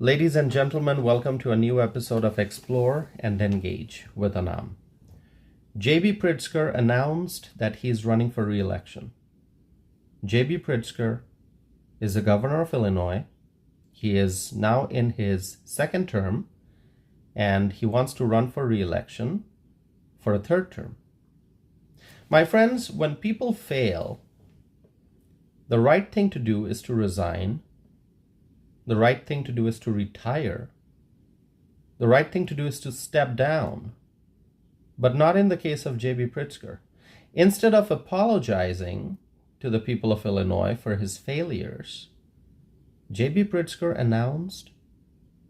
Ladies and gentlemen, welcome to a new episode of Explore and Engage with Anam. J.B. Pritzker announced that he's running for re-election. J.B. Pritzker is the governor of Illinois. He is now in his second term, and he wants to run for re-election for a third term. My friends, when people fail, the right thing to do is to resign. The right thing to do is to retire. The right thing to do is to step down. But not in the case of J.B. Pritzker. Instead of apologizing to the people of Illinois for his failures, J.B. Pritzker announced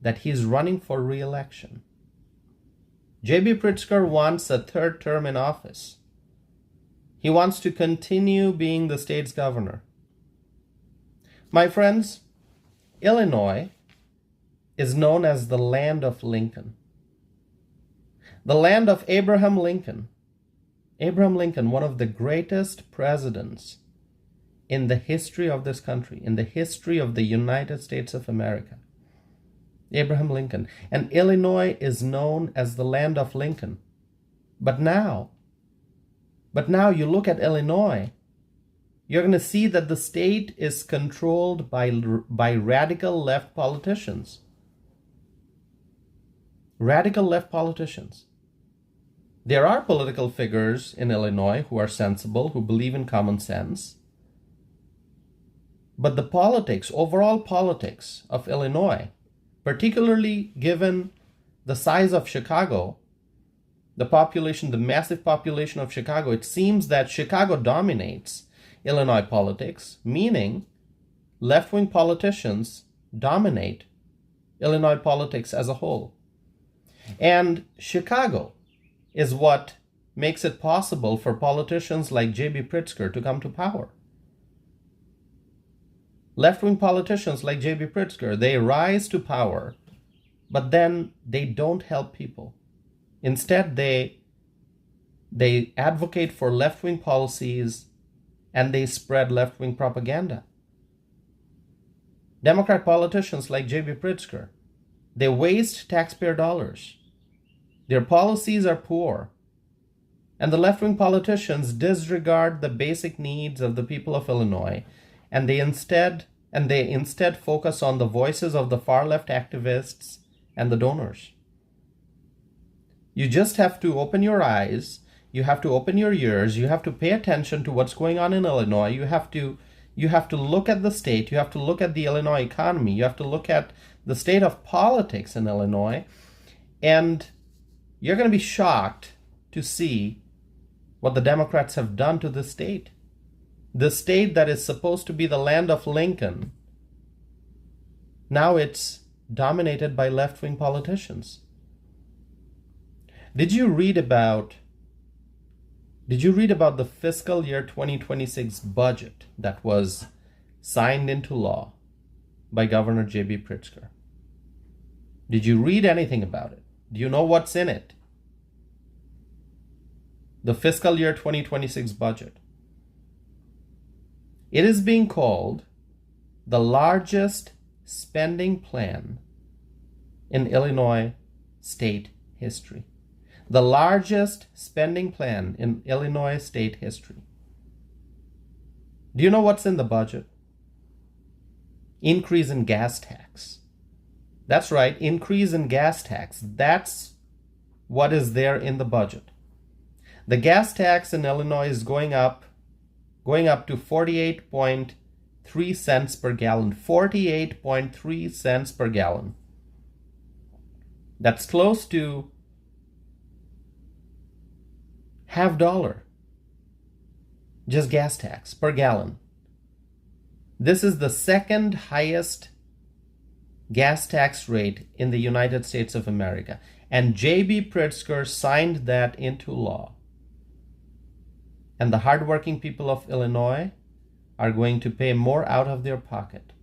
that he's running for re-election. J.B. Pritzker wants a third term in office. He wants to continue being the state's governor. My friends, Illinois is known as the land of Lincoln. The land of Abraham Lincoln. Abraham Lincoln, one of the greatest presidents in the history of this country, in the history of the United States of America. Abraham Lincoln. And Illinois is known as the land of Lincoln. But now you look at Illinois, you're going to see that the state is controlled by radical left politicians. Radical left politicians. There are political figures in Illinois who are sensible, who believe in common sense. But the politics, overall politics of Illinois, particularly given the size of Chicago, the population, the massive population of Chicago, it seems that Chicago dominates Illinois politics, meaning left-wing politicians dominate Illinois politics as a whole. And Chicago is what makes it possible for politicians like J.B. Pritzker to come to power. Left-wing politicians like J.B. Pritzker, they rise to power, but then they don't help people. Instead, they advocate for left-wing policies and they spread left-wing propaganda. Democrat politicians like J.B. Pritzker, they waste taxpayer dollars. Their policies are poor. And the left-wing politicians disregard the basic needs of the people of Illinois, and they instead focus on the voices of the far-left activists and the donors. You just have to open your eyes. You have to open your ears. You have to pay attention to what's going on in Illinois. You have to look at the state. You have to look at the Illinois economy. You have to look at the state of politics in Illinois. And you're going to be shocked to see what the Democrats have done to the state. The state that is supposed to be the land of Lincoln. Now it's dominated by left-wing politicians. Did you read about the fiscal year 2026 budget that was signed into law by Governor J.B. Pritzker? Did you read anything about it? Do you know what's in it? The fiscal year 2026 budget. It is being called the largest spending plan in Illinois state history. The largest spending plan in Illinois state history. Do you know what's in the budget? Increase in gas tax. That's right, increase in gas tax. That's what is there in the budget. The gas tax in Illinois is going up to 48.3 cents per gallon. 48.3 cents per gallon. That's close to $0.50, just gas tax per gallon. This is the second highest gas tax rate in the United States of America. And J.B. Pritzker signed that into law. And the hardworking people of Illinois are going to pay more out of their pocket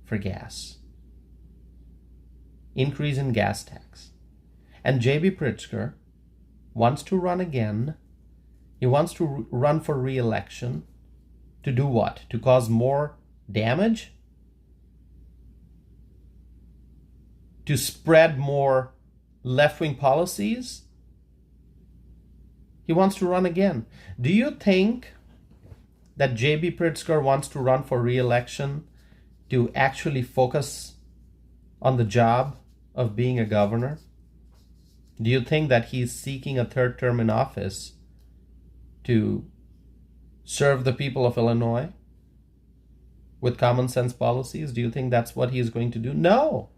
for gas. Increase in gas tax. And J.B. Pritzker wants to run again. He wants to run for re-election. To do what? To cause more damage? to spread more left-wing policies, he wants to run again. Do you think that J.B. Pritzker wants to run for re-election to actually focus on the job of being a governor? Do you think that he's seeking a third term in office to serve the people of Illinois with common sense policies? Do you think that's what he's going to do? No.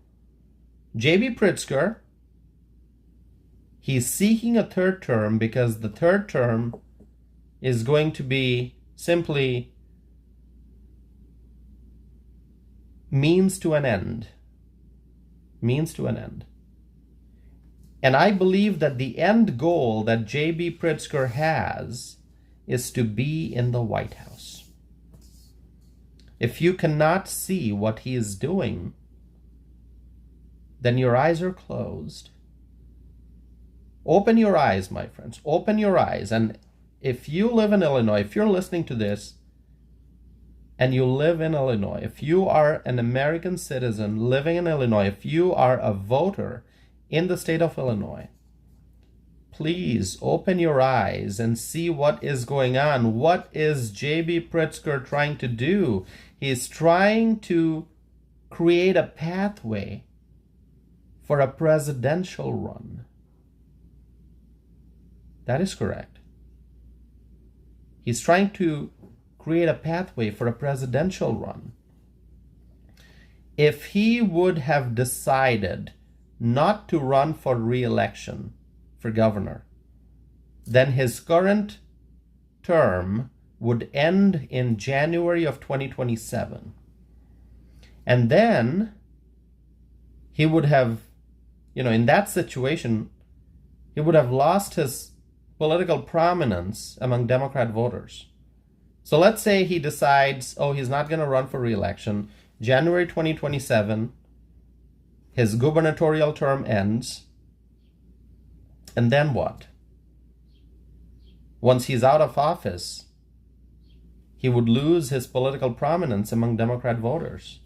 J.B. Pritzker, he's seeking a third term because the third term is going to be simply means to an end. Means to an end. And I believe that the end goal that J.B. Pritzker has is to be in the White House. If you cannot see what he is doing, then your eyes are closed. Open your eyes, my friends. Open your eyes. And if you live in Illinois, if you're listening to this, and you live in Illinois, if you are an American citizen living in Illinois, if you are a voter in the state of Illinois, please open your eyes and see what is going on. What is J.B. Pritzker trying to do? He's trying to create a pathway for a presidential run. That is correct. He's trying to create a pathway for a presidential run. If he would have decided not to run for re-election for governor, then his current term would end in January of 2027. And then he would have, in that situation, he would have lost his political prominence among Democrat voters. So let's say he decides, he's not going to run for re-election. January 2027, his gubernatorial term ends. And then what? Once he's out of office, he would lose his political prominence among Democrat voters.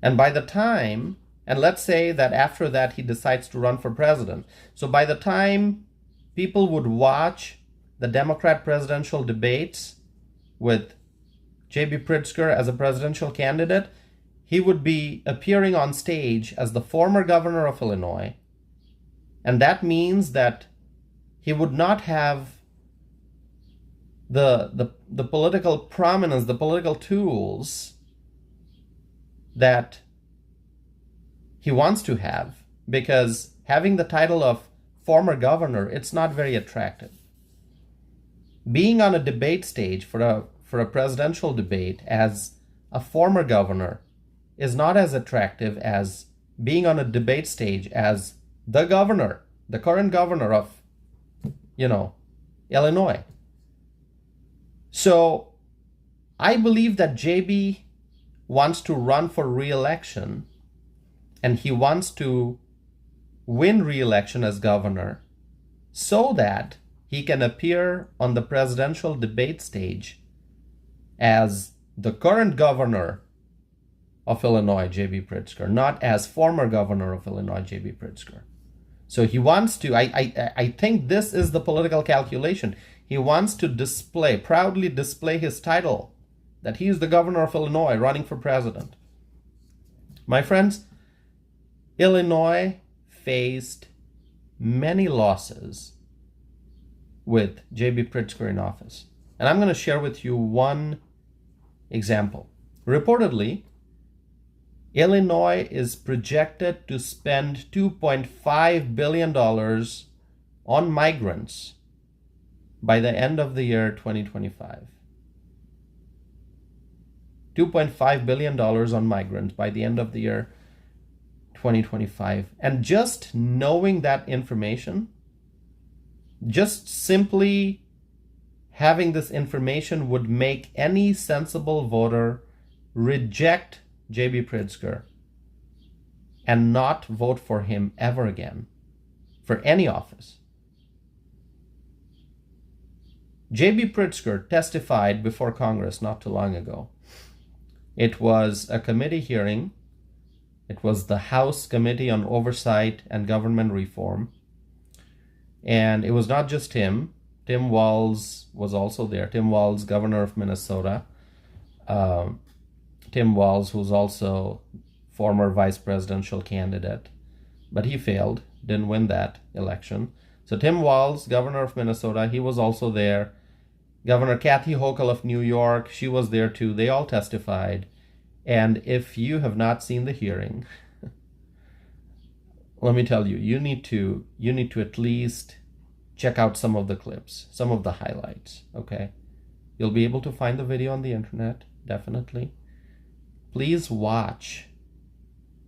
And by the time, and let's say that after that he decides to run for president. So by the time people would watch the Democrat presidential debates with J.B. Pritzker as a presidential candidate, he would be appearing on stage as the former governor of Illinois. And that means that he would not have the political prominence, the political tools that he wants to have, because having the title of former governor, it's not very attractive. Being on a debate stage for a presidential debate as a former governor is not as attractive as being on a debate stage as the governor, the current governor of, Illinois. So I believe that JB wants to run for re-election, and he wants to win re-election as governor so that he can appear on the presidential debate stage as the current governor of Illinois, J.B. Pritzker, not as former governor of Illinois, J.B. Pritzker. So he wants to, I think this is the political calculation. He wants to proudly display his title, that he is the governor of Illinois running for president. My friends, Illinois faced many losses with J.B. Pritzker in office. And I'm going to share with you one example. Reportedly, Illinois is projected to spend $2.5 billion on migrants by the end of the year 2025. $2.5 billion on migrants by the end of the year 2025. And just knowing that information, just simply having this information would make any sensible voter reject J.B. Pritzker and not vote for him ever again for any office. J.B. Pritzker testified before Congress not too long ago. It was a committee hearing. It was the House Committee on Oversight and Government Reform. And it was not just him. Tim Walz was also there. Tim Walz, governor of Minnesota. Tim Walz, who's also former vice presidential candidate, but he failed, didn't win that election. So Tim Walz, governor of Minnesota, he was also there. Governor Kathy Hochul of New York, she was there too. They all testified. And if you have not seen the hearing, let me tell you, you need to at least check out some of the clips, some of the highlights, okay? You'll be able to find the video on the internet, definitely. Please watch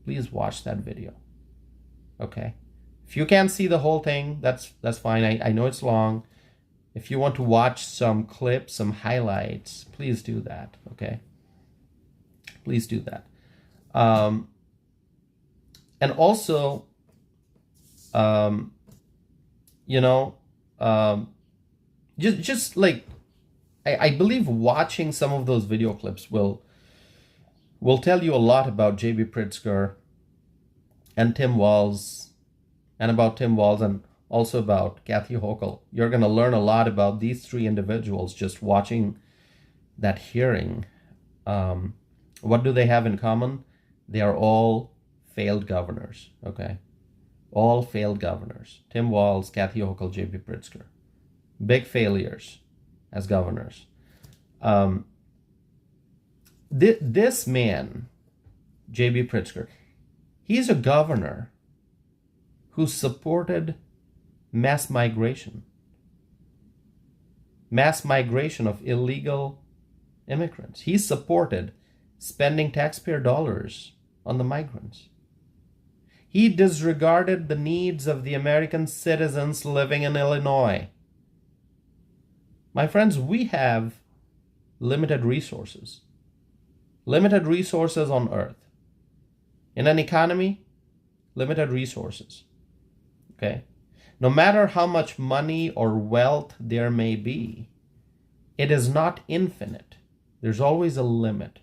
that video, okay? If you can't see the whole thing, that's fine. I know it's long. If you want to watch some clips, some highlights, please do that, okay? Please do that. And also, just like, I believe watching some of those video clips will tell you a lot about J.B. Pritzker and Tim Walz, and about Tim Walz, and also about Kathy Hochul. You're going to learn a lot about these three individuals just watching that hearing. What do they have in common? They are all failed governors, okay? All failed governors. Tim Walz, Kathy Hochul, J.B. Pritzker. Big failures as governors. This man, J.B. Pritzker, he's a governor who supported mass migration of illegal immigrants. He supported spending taxpayer dollars on the migrants. He disregarded the needs of the American citizens living in Illinois. My friends, we have limited resources on earth. In an economy, limited resources, okay? No matter how much money or wealth there may be, it is not infinite. There's always a limit.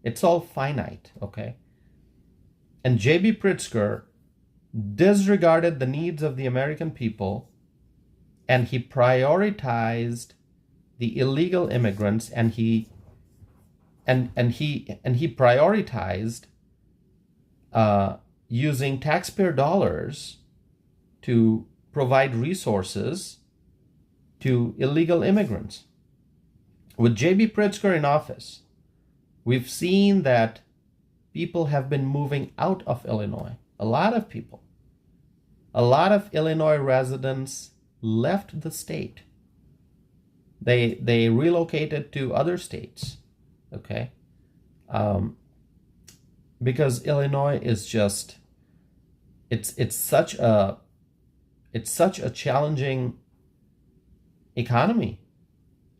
It's all finite, okay? And J.B. Pritzker disregarded the needs of the American people, and he prioritized the illegal immigrants, and he prioritized using taxpayer dollars to provide resources to illegal immigrants. With J.B. Pritzker in office, we've seen that people have been moving out of Illinois. A lot of people. A lot of Illinois residents left the state. They relocated to other states, okay? Because Illinois is just, it's such a challenging economy.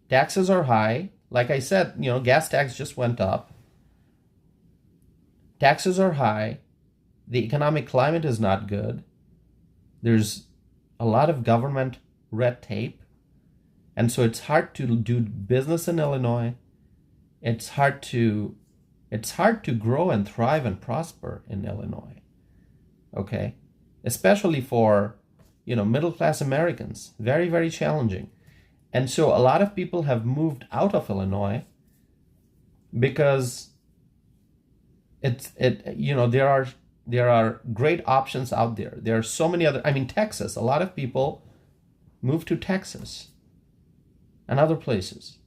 Taxes are high. Like I said, gas tax just went up. Taxes are high. The economic climate is not good. There's a lot of government red tape. And so it's hard to do business in Illinois. It's hard to grow and thrive and prosper in Illinois. Okay? Especially for, middle-class Americans. Very, very challenging. And so a lot of people have moved out of Illinois because there are great options out there. There are so many other, Texas, a lot of people move to Texas and other places.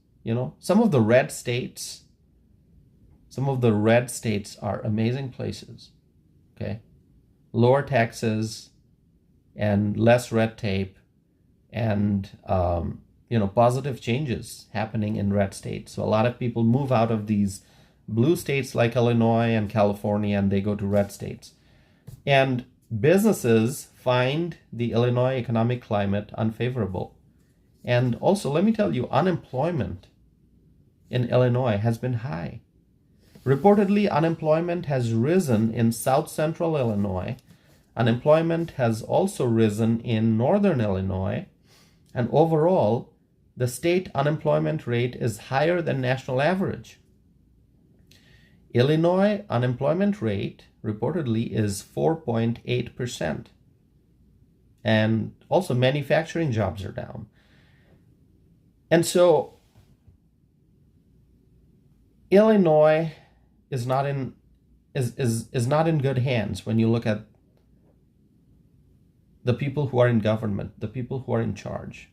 Some of the red states are amazing places. Okay? Lower taxes and less red tape, and positive changes happening in red states. So a lot of people move out of these blue states like Illinois and California, and they go to red states. And businesses find the Illinois economic climate unfavorable. And also, let me tell you, unemployment in Illinois has been high. Reportedly, unemployment has risen in South Central Illinois. Unemployment has also risen in Northern Illinois. And overall, the state unemployment rate is higher than national average. Illinois unemployment rate reportedly is 4.8%. And also manufacturing jobs are down. And so Illinois is not in good hands when you look at the people who are in government, the people who are in charge.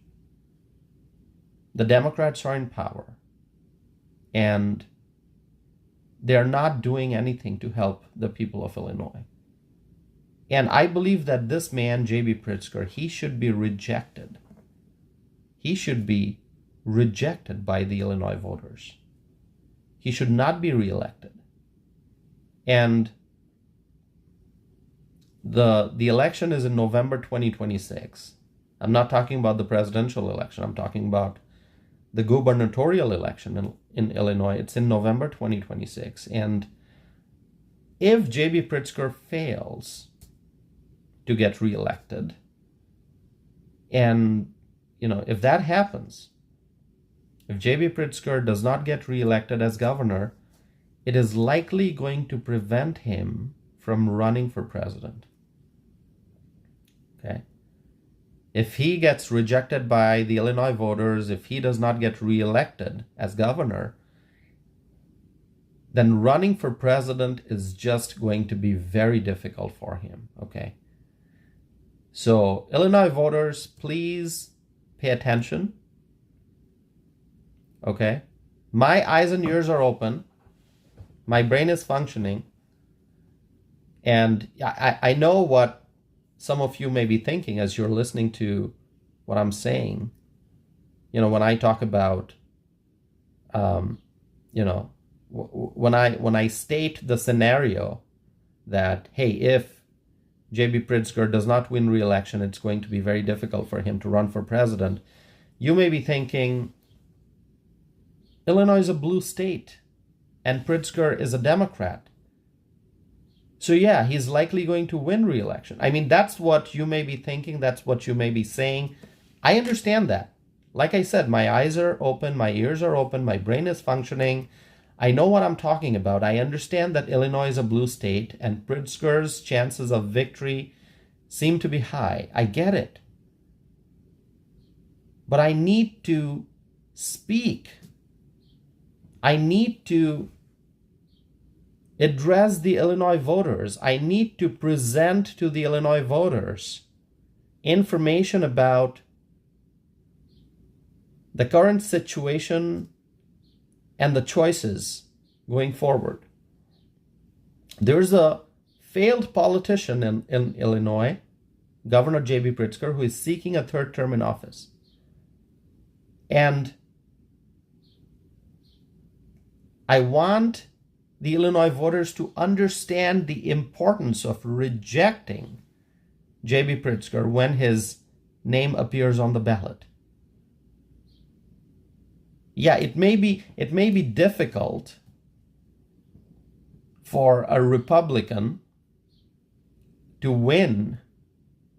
The Democrats are in power, and they're not doing anything to help the people of Illinois. And I believe that this man, J.B. Pritzker, he should be rejected. He should be rejected by the Illinois voters. He should not be reelected. And the election is in November 2026. I'm not talking about the presidential election. I'm talking about the gubernatorial election in Illinois. It's in November 2026. And if J.B. Pritzker fails to get reelected, and if that happens, if J.B. Pritzker does not get reelected as governor, it is likely going to prevent him from running for president. Okay? If he gets rejected by the Illinois voters, if he does not get reelected as governor, then running for president is just going to be very difficult for him. Okay? So, Illinois voters, please pay attention. Okay? My eyes and ears are open. My brain is functioning. And I know what some of you may be thinking as you're listening to what I'm saying. When I talk about, when I state the scenario that, hey, if J.B. Pritzker does not win re-election, it's going to be very difficult for him to run for president. You may be thinking, Illinois is a blue state, and Pritzker is a Democrat. So yeah, he's likely going to win re-election. I mean, that's what you may be thinking. That's what you may be saying. I understand that. Like I said, my eyes are open, my ears are open, my brain is functioning. I know what I'm talking about. I understand that Illinois is a blue state and Pritzker's chances of victory seem to be high. I get it. But I need to speak. I need to address the Illinois voters. I need to present to the Illinois voters information about the current situation and the choices going forward. There's a failed politician in Illinois, Governor J.B. Pritzker, who is seeking a third term in office. And I want the Illinois voters to understand the importance of rejecting J.B. Pritzker when his name appears on the ballot. Yeah, it may be difficult for a Republican to win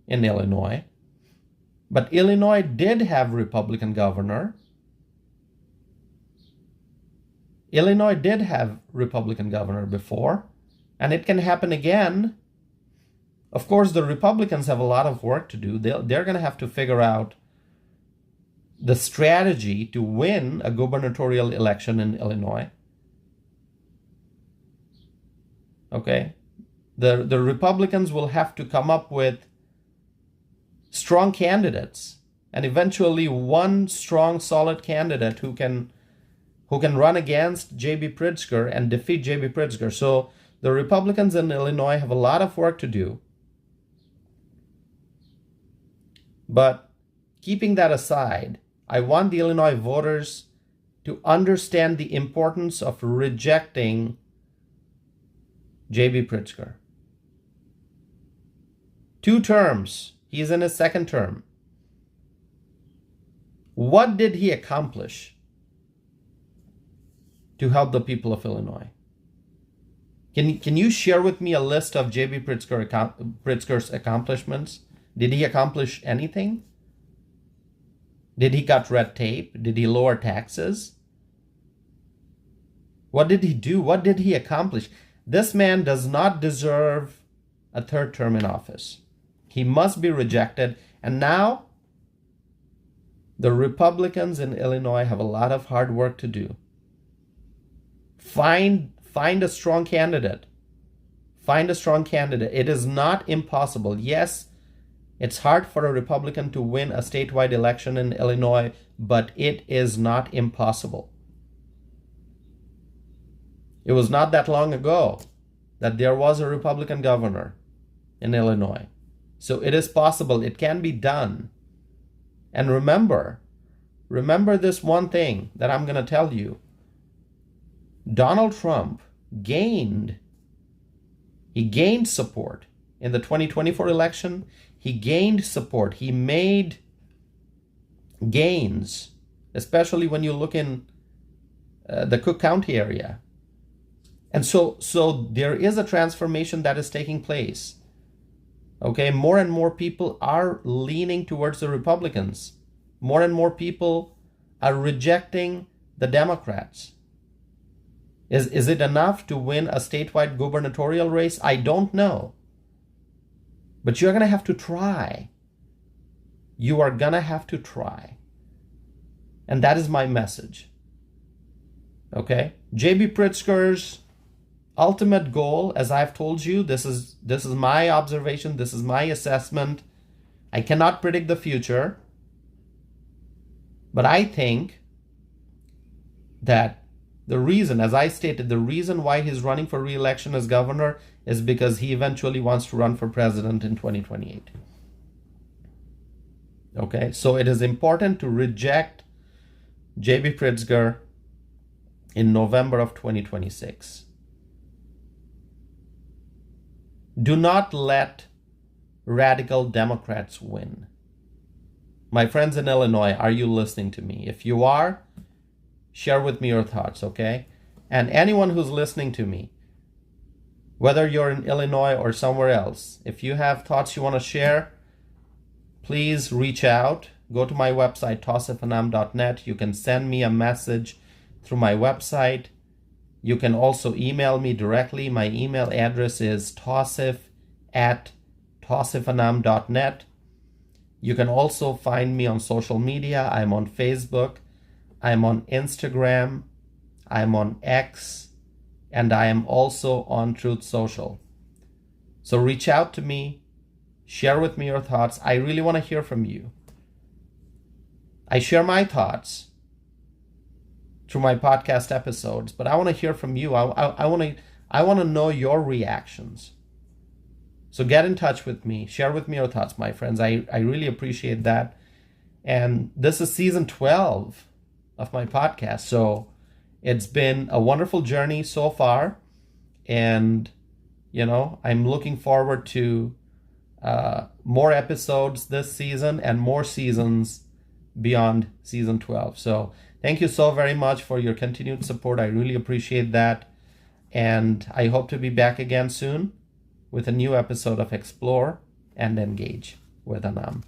in Illinois, but Illinois did have Republican governor. Illinois did have Republican governor before, and it can happen again. Of course, the Republicans have a lot of work to do. They're going to have to figure out the strategy to win a gubernatorial election in Illinois. Okay? The Republicans will have to come up with strong candidates, and eventually one strong, solid candidate who can run against J.B. Pritzker and defeat J.B. Pritzker. So the Republicans in Illinois have a lot of work to do. But keeping that aside, I want the Illinois voters to understand the importance of rejecting J.B. Pritzker. 2 terms. He's in his 2nd term. What did he accomplish to help the people of Illinois? Can you share with me a list of J.B. Pritzker's accomplishments? Did he accomplish anything? Did he cut red tape? Did he lower taxes? What did he do? What did he accomplish? This man does not deserve a third term in office. He must be rejected. And now the Republicans in Illinois have a lot of hard work to do. Find a strong candidate. Find a strong candidate. It is not impossible. Yes, it's hard for a Republican to win a statewide election in Illinois, but it is not impossible. It was not that long ago that there was a Republican governor in Illinois. So it is possible. It can be done. And remember this one thing that I'm going to tell you. Donald Trump gained support in the 2024 election. He gained support. He made gains, especially when you look in the Cook County area. And so there is a transformation that is taking place. Okay, more and more people are leaning towards the Republicans. More and more people are rejecting the Democrats. Is it enough to win a statewide gubernatorial race? I don't know. But you're going to have to try. You are going to have to try. And that is my message. Okay? J.B. Pritzker's ultimate goal, as I've told you, this is my observation, this is my assessment. I cannot predict the future. But I think that the reason, as I stated, the reason why he's running for re-election as governor is because he eventually wants to run for president in 2028. Okay, so it is important to reject J.B. Pritzker in November of 2026. Do not let radical Democrats win. My friends in Illinois, are you listening to me? If you are, share with me your thoughts, okay? And anyone who's listening to me, whether you're in Illinois or somewhere else, if you have thoughts you want to share, please reach out. Go to my website, tausifanam.net. You can send me a message through my website. You can also email me directly. My email address is tausif@tausifanam.net. You can also find me on social media. I'm on Facebook. I'm on Instagram. I'm on X. And I am also on Truth Social. So reach out to me. Share with me your thoughts. I really want to hear from you. I share my thoughts through my podcast episodes, but I want to hear from you. I want to know your reactions. So get in touch with me. Share with me your thoughts, my friends. I really appreciate that. And this is season 12 of my podcast. So it's been a wonderful journey so far. And, I'm looking forward to more episodes this season and more seasons beyond season 12. So thank you so very much for your continued support. I really appreciate that. And I hope to be back again soon with a new episode of Explore and Engage with Anam.